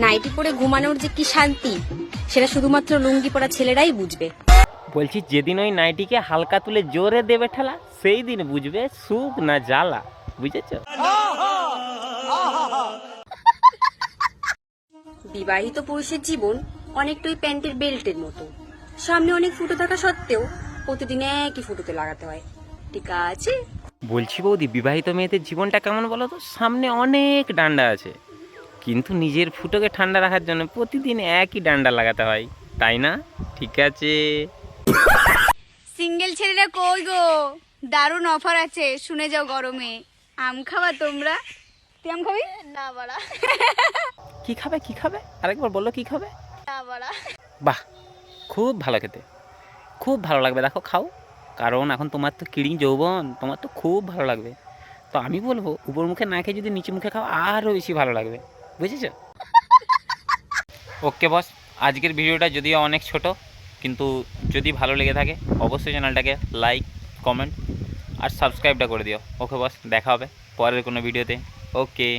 Nightie পরে ঘুমানোর যে কি শান্তি সেটা শুধুমাত্র লুঙ্গি পরা ছেলেরাই বুঝবে। বলছি যেদিন ওই নাইটিকে হালকা তুলে জোরে দেবে ঠেলা, সেই দিন বুঝবে সুখ না জ্বালা। বুঝেছ? বিবাহিত পুরুষের জীবন অনেকটাই প্যান্টের বেল্টের মতো, সামনে অনেক ফুটো থাকা সত্ত্বেও প্রতিদিন একই ফুটোতে লাগাতে হয়। ঠিক আছে? বলছি বৌদি, বিবাহিত মেয়েদের জীবনটা কেমন বলো তো? সামনে অনেক ডান্ডা আছে, কিন্তু নিজের ফুটোকে ঠান্ডা রাখার জন্য প্রতিদিন একই ডান্ডা লাগাতে হয়, তাই না? ঠিক আছে। সিঙ্গেল ছেলেরা কই গো, দারুণ অফার আছে, শুনে যাও গরমে। আম খাওয়া তোমরা? তুই আম খাবি? না বাড়া। কি খাবে কি খাবে? আরেকবার বললো কি খাবে? না বাড়া। বাহ, খুব ভালো খেতে, খুব ভালো লাগবে। দেখো খাও, কারণ এখন তোমার তো কিড়িং যৌবন, তোমার তো খুব ভালো লাগবে। তো আমি বলবো উপর মুখে না খেয়ে যদি নিচে মুখে খাও আরও বেশি ভালো লাগবে। বুঝেছো? ওকে বস, আজকের ভিডিওটা যদিও অনেক ছোট, কিন্তু যদি ভালো লেগে থাকে অবশ্যই চ্যানেলটাকে লাইক, কমেন্ট আর সাবস্ক্রাইবটা করে দিও। ওকে বস, দেখা হবে পরের কোনো ভিডিওতে। ওকে।